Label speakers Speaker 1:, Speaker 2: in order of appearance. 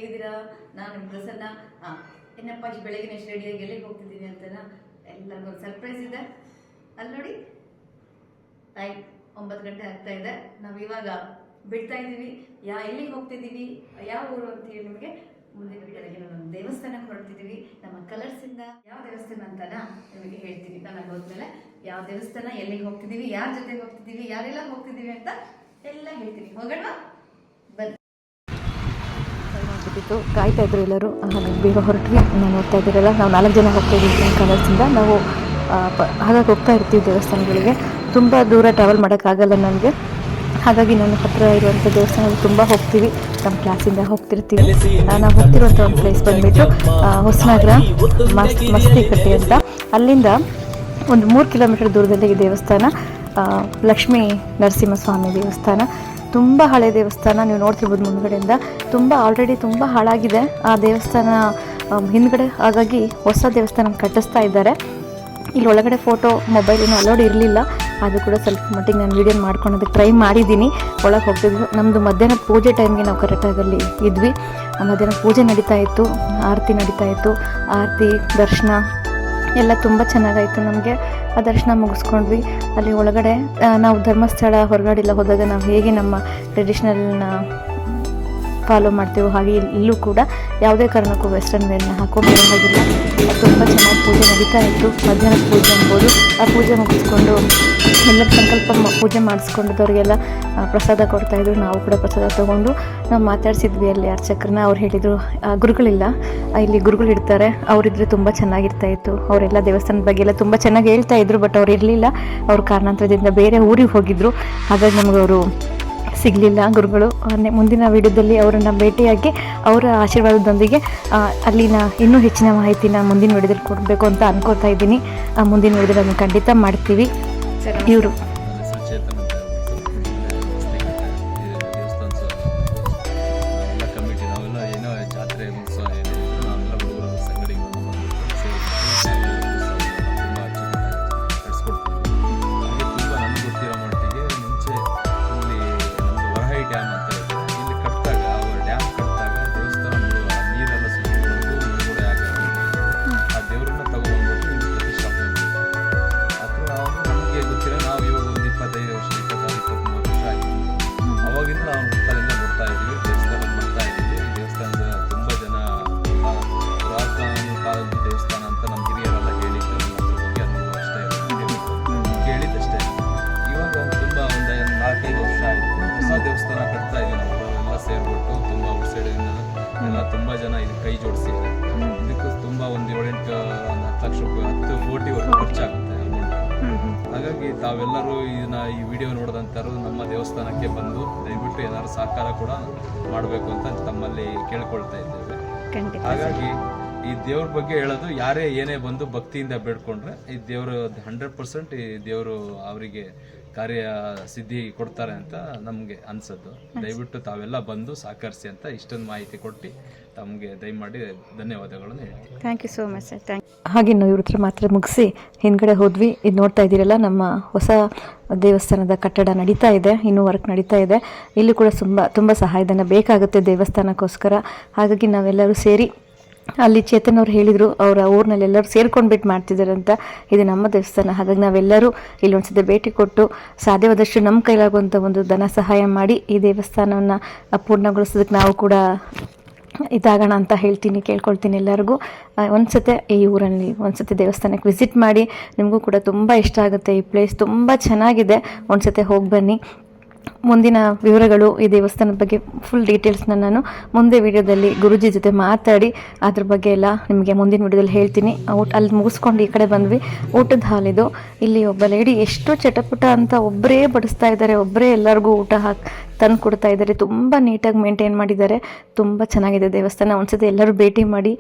Speaker 1: ಹೇಗಿದ್ದೀರಾ? ನಾನು ನಿಮ್ಮ ಪ್ರಸನ್ನ. ಏನಪ್ಪ ಇಷ್ಟು ಬೆಳಗಿನ ಎಷ್ಟು ರೆಡಿಯಾಗಿ ಎಲ್ಲಿಗೆ ಹೋಗ್ತಿದ್ದೀನಿ ಅಂತನಾ ಎಲ್ಲರಿಗೂ ಸರ್ಪ್ರೈಸ್ ಇದೆ. ಅಲ್ಲಿ ನೋಡಿ ಟೈಮ್ 9 ಗಂಟೆ ಆಗ್ತಾ ಇದೆ. ನಾವು ಇವಾಗ ಬಿಡ್ತಾ ಇದ್ದೀವಿ. ಎಲ್ಲಿಗೆ ಹೋಗ್ತಿದ್ದೀವಿ, ಯಾವ ಊರು ಅಂತ ಹೇಳಿ ನಿಮಗೆ ಮುಂದಿನ ವಿಡಿಯೋದಲ್ಲಿ ನಾವು ದೇವಸ್ಥಾನಕ್ಕೆ ಹೊರಡ್ತಿದ್ದೀವಿ. ನಮ್ಮ ಕಲರ್ಸಿಂದ ಯಾವ ದೇವಸ್ಥಾನ ಅಂತನ ನಿಮಗೆ ಹೇಳ್ತೀನಿ. ನಾನು ಹೋದ್ಮೇಲೆ ಯಾವ ದೇವಸ್ಥಾನ, ಎಲ್ಲಿಗೆ ಹೋಗ್ತಿದ್ದೀವಿ, ಯಾರ ಜೊತೆಗೆ ಹೋಗ್ತಿದ್ದೀವಿ, ಯಾರೆಲ್ಲ ಹೋಗ್ತಿದ್ದೀವಿ ಅಂತ ಎಲ್ಲ ಹೇಳ್ತೀನಿ. ಹೋಗೋಣ ಬನ್ನಿ.
Speaker 2: ಕಾಯ್ತಾ ಇದ್ರು ಎಲ್ಲರೂ, ಹಾಗಾಗಿ ಬೇಗ ಹೊರಟ್ವಿ. ನಾನು ನೋಡ್ತಾ ಇದ್ದೀರಲ್ಲ, ನಾವು 4 ಜನ ಹೋಗ್ತಾ ಇದ್ದೀವಿ ಕಲರ್ಸಿಂದ. ನಾವು ಹಾಗಾಗಿ ಹೋಗ್ತಾ ಇರ್ತೀವಿ ದೇವಸ್ಥಾನಗಳಿಗೆ. ತುಂಬ ದೂರ ಟ್ರಾವೆಲ್ ಮಾಡೋಕ್ಕಾಗಲ್ಲ ನನಗೆ, ಹಾಗಾಗಿ ನನ್ನ ಹತ್ತಿರ ಇರುವಂಥ ದೇವಸ್ಥಾನಗಳು ತುಂಬ ಹೋಗ್ತೀವಿ. ನಮ್ಮ ಕ್ಲಾಸಿಂದ ಹೋಗ್ತಿರ್ತೀವಿ. ನಾವು ಹೋಗ್ತಿರುವಂಥ ಒಂದು ಪ್ಲೇಸ್ ಬಂದುಬಿಟ್ಟು ಹೊಸನಗರ ಮಸ್ತಿಕಟ್ಟೆ ಅಂತ. ಅಲ್ಲಿಂದ ಒಂದು 3 ಕಿಲೋಮೀಟರ್ ದೂರದಲ್ಲಿ ಈ ದೇವಸ್ಥಾನ, ಲಕ್ಷ್ಮೀ ನರಸಿಂಹಸ್ವಾಮಿ ದೇವಸ್ಥಾನ. ತುಂಬ ಹಳೆ ದೇವಸ್ಥಾನ, ನೀವು ನೋಡ್ತಿರ್ಬೋದು ಮುಂದ್ಗಡೆಯಿಂದ. ಆಲ್ರೆಡಿ ತುಂಬ ಹಾಳಾಗಿದೆ ಆ ದೇವಸ್ಥಾನ ಹಿಂದ್ಗಡೆ, ಹಾಗಾಗಿ ಹೊಸ ದೇವಸ್ಥಾನ ಕಟ್ಟಿಸ್ತಾ ಇದ್ದಾರೆ. ಇಲ್ಲಿ ಒಳಗಡೆ ಫೋಟೋ ಮೊಬೈಲ್ ಏನೂ ಅಲೋಡ್ ಇರಲಿಲ್ಲ, ಅದು ಕೂಡ ಸ್ವಲ್ಪ ಮಟ್ಟಿಗೆ ನಾನು ವೀಡಿಯೋ ಮಾಡ್ಕೊಳೋದಕ್ಕೆ ಟ್ರೈ ಮಾಡಿದ್ದೀನಿ. ಒಳಗೆ ಹೋಗ್ತಿದ್ವಿ. ನಮ್ಮದು ಮಧ್ಯಾಹ್ನ ಪೂಜೆ ಟೈಮ್ಗೆ ನಾವು ಕರೆಕ್ಟಾಗಿ ಅಲ್ಲಿ ಇದ್ವಿ. ಮಧ್ಯಾಹ್ನ ಪೂಜೆ ನಡೀತಾ ಇತ್ತು, ಆರತಿ ನಡೀತಾ ಇತ್ತು. ಆರತಿ ದರ್ಶನ ಎಲ್ಲ ತುಂಬ ಚೆನ್ನಾಗಾಯಿತು ನಮಗೆ. ಆ ದರ್ಶನ ಮುಗಿಸ್ಕೊಂಡ್ವಿ. ಅಲ್ಲಿ ಒಳಗಡೆ ನಾವು ಧರ್ಮಸ್ಥಳ ಹೊರಗಡೆ ಎಲ್ಲ ಹೋದಾಗ ನಾವು ಹೇಗೆ ನಮ್ಮ ಟ್ರೆಡಿಷ್ನಲ್ನ ಫಾಲೋ ಮಾಡ್ತೀವೋ ಹಾಗೆ ಇಲ್ಲೂ ಕೂಡ ಯಾವುದೇ ಕಾರಣಕ್ಕೂ ವೆಸ್ಟರ್ನ್ ವೇರ್ನ ಹಾಕೊಂಡು ಹೋಗಿಲ್ಲ. ತುಂಬ ಚೆನ್ನಾಗಿ ಪೂಜೆ ನಡೀತಾ ಇತ್ತು. ಮಧ್ಯಾಹ್ನದ ಪೂಜೆ ಅನ್ಬೋದು. ಆ ಪೂಜೆ ಮುಗಿಸ್ಕೊಂಡು ಎಲ್ಲರ ಸಂಕಲ್ಪ ಪೂಜೆ ಮಾಡಿಸ್ಕೊಂಡಿದ್ದವ್ರಿಗೆಲ್ಲ ಪ್ರಸಾದ ಕೊಡ್ತಾಯಿದ್ರು. ನಾವು ಕೂಡ ಪ್ರಸಾದ ತೊಗೊಂಡು ನಾವು ಮಾತಾಡಿಸಿದ್ವಿ ಅಲ್ಲಿ ಅರ್ಚಕರನ್ನ. ಅವ್ರು ಹೇಳಿದರು ಗುರುಗಳಿಲ್ಲ, ಇಲ್ಲಿ ಗುರುಗಳು ಇರ್ತಾರೆ, ಅವರಿದ್ರೆ ತುಂಬ ಚೆನ್ನಾಗಿರ್ತಾಯಿತ್ತು. ಅವರೆಲ್ಲ ದೇವಸ್ಥಾನದ ಬಗ್ಗೆ ಎಲ್ಲ ತುಂಬ ಚೆನ್ನಾಗಿ ಹೇಳ್ತಾ ಇದ್ರು. ಬಟ್ ಅವ್ರು ಇರಲಿಲ್ಲ, ಅವ್ರ ಕಾರಣಾಂತರದಿಂದ ಬೇರೆ ಊರಿಗೆ ಹೋಗಿದ್ದರು. ಹಾಗಾಗಿ ನಮಗೆ ಅವರು ಸಿಗಲಿಲ್ಲ ಗುರುಗಳು. ಮುಂದಿನ ವಿಡಿಯೋದಲ್ಲಿ ಅವರನ್ನು ಭೇಟಿಯಾಗಿ ಅವರ ಆಶೀರ್ವಾದದೊಂದಿಗೆ ಅಲ್ಲಿನ ಇನ್ನೂ ಹೆಚ್ಚಿನ ಮಾಹಿತಿನ ಮುಂದಿನ ವಿಡಿಯೋದಲ್ಲಿ ಕೊಡಬೇಕು ಅಂತ ಅನ್ಕೋತಾ ಇದ್ದೀನಿ. ಮುಂದಿನ ವಿಡಿಯೋದಲ್ಲಿ ಅದನ್ನು ಖಂಡಿತ ಮಾಡ್ತೀವಿ. ಇವರು
Speaker 3: ದೇವಸ್ಥಾನ ಕಟ್ತಾ ಇದೀವಿ ನಾವು ಎಲ್ಲ ಸೇರ್ಬಿಟ್ಟು. ತುಂಬ ಔಟ್ಸೈಡಿಂದ ಎಲ್ಲ ತುಂಬ ಜನ ಇದಕ್ಕೆ ಕೈ ಜೋಡಿಸಿದ್ದಾರೆ. ಇದಕ್ಕೂ ತುಂಬ ಒಂದು 7-8 ಲಕ್ಷ ರೂಪಾಯಿ 10 ಕೋಟಿವರೆಗೂ ಖರ್ಚಾಗುತ್ತೆ ಅಮೌಂಟ್. ಹಾಗಾಗಿ ತಾವೆಲ್ಲರೂ ಈ ವಿಡಿಯೋ ನೋಡಿದಂಥವ್ರು ನಮ್ಮ ದೇವಸ್ಥಾನಕ್ಕೆ ಬಂದು ದಯವಿಟ್ಟು ಏನಾದ್ರು ಸಹಕಾರ ಕೂಡ ಮಾಡಬೇಕು ಅಂತ ತಮ್ಮಲ್ಲಿ ಕೇಳ್ಕೊಳ್ತಾ ಇದ್ದೇವೆ. ಹಾಗಾಗಿ ಈ ದೇವ್ರ ಬಗ್ಗೆ ಹೇಳೋದು, ಯಾರೇ ಏನೇ ಬಂದು ಭಕ್ತಿಯಿಂದ ಬೇಡ್ಕೊಂಡ್ರೆ ಈ ದೇವರು 100% ಈ ದೇವರು ಅವರಿಗೆ ಕಾರ್ಯ ಸಿದ್ಧಿ ಕೊಡ್ತಾರೆ ಅಂತ ನಮಗೆ ಅನ್ಸದ್ದು. ದಯವಿಟ್ಟು ತಾವೆಲ್ಲ ಬಂದು ಸಹಕರಿಸಿ ಅಂತ ಇಷ್ಟೊಂದು ಮಾಹಿತಿ ಕೊಟ್ಟು ತಮಗೆ ದಯಮಾಡಿ ಧನ್ಯವಾದಗಳನ್ನು ಹೇಳ್ತೀನಿ.
Speaker 2: Thank you so much sir. ಹಾಗೆ ನಾವು ಇವ್ರ ಹತ್ರ ಮಾತ್ರ ಮುಗಿಸಿ ಹಿಂದ್ಗಡೆ ಹೋದ್ವಿ. ಇದು ನೋಡ್ತಾ ಇದ್ದೀರಲ್ಲ, ನಮ್ಮ ಹೊಸ ದೇವಸ್ಥಾನದ ಕಟ್ಟಡ ನಡೀತಾ ಇದೆ, ಇನ್ನೂ ವರ್ಕ್ ನಡೀತಾ ಇದೆ. ಇಲ್ಲಿ ಕೂಡ ತುಂಬ ಸಹಾಯಧನ ಬೇಕಾಗುತ್ತೆ ದೇವಸ್ಥಾನಕ್ಕೋಸ್ಕರ. ಹಾಗಾಗಿ ನಾವೆಲ್ಲರೂ ಸೇರಿ, ಅಲ್ಲಿ ಚೇತನ್ ಅವ್ರು ಹೇಳಿದರು ಅವರ ಊರಿನಲ್ಲಿ ಎಲ್ಲರೂ ಸೇರ್ಕೊಂಡ್ಬಿಟ್ಟು ಮಾಡ್ತಿದ್ದಾರೆ ಅಂತ. ಇದು ನಮ್ಮ ದೇವಸ್ಥಾನ, ಹಾಗಾಗಿ ನಾವೆಲ್ಲರೂ ಇಲ್ಲಿ ಒಂದ್ಸತಿ ಭೇಟಿ ಕೊಟ್ಟು ಸಾಧ್ಯವಾದಷ್ಟು ನಮ್ಮ ಕೈಲಾಗುವಂಥ ಒಂದು ಧನ ಸಹಾಯ ಮಾಡಿ ಈ ದೇವಸ್ಥಾನವನ್ನು ಪೂರ್ಣಗೊಳಿಸೋದಕ್ಕೆ ನಾವು ಕೂಡ ಇದಾಗೋಣ ಅಂತ ಕೇಳ್ಕೊಳ್ತೀನಿ ಎಲ್ಲರಿಗೂ. ಒಂದ್ಸತಿ ಈ ಊರಲ್ಲಿ ಒಂದ್ಸತಿ ದೇವಸ್ಥಾನಕ್ಕೆ ವಿಸಿಟ್ ಮಾಡಿ, ನಿಮಗೂ ಕೂಡ ತುಂಬ ಇಷ್ಟ ಆಗುತ್ತೆ. ಈ ಪ್ಲೇಸ್ ತುಂಬ ಚೆನ್ನಾಗಿದೆ, ಒಂದ್ಸತಿ ಹೋಗಿ ಬನ್ನಿ. ಮುಂದಿನ ವಿವರಗಳು, ಈ ದೇವಸ್ಥಾನದ ಬಗ್ಗೆ ಫುಲ್ ಡೀಟೇಲ್ಸ್ನ ನಾನು ಮುಂದೆ ವಿಡಿಯೋದಲ್ಲಿ ಗುರುಜಿ ಜೊತೆ ಮಾತಾಡಿ ಅದ್ರ ಬಗ್ಗೆ ಎಲ್ಲ ನಿಮಗೆ ಮುಂದಿನ ವಿಡಿಯೋದಲ್ಲಿ ಹೇಳ್ತೀನಿ. ಅಲ್ಲಿ ಮುಗಿಸ್ಕೊಂಡು ಈ ಕಡೆ ಬಂದ್ವಿ. ಊಟದ ಹಾಲಿದು. ಇಲ್ಲಿ ಒಬ್ಬ ಲೇಡಿ ಎಷ್ಟು ಚಟಪಟ ಅಂತ ಒಬ್ಬರೇ ಬಡಿಸ್ತಾ ಇದ್ದಾರೆ, ಒಬ್ಬರೇ ಎಲ್ಲರಿಗೂ ಊಟ ತಂದು ಕೊಡ್ತಾ ಇದ್ದಾರೆ. ತುಂಬ ನೀಟಾಗಿ ಮೇಂಟೈನ್ ಮಾಡಿದ್ದಾರೆ. ತುಂಬ ಚೆನ್ನಾಗಿದೆ ದೇವಸ್ಥಾನ. ಒಂದ್ಸತಿ ಎಲ್ಲರೂ ಭೇಟಿ ಮಾಡಿ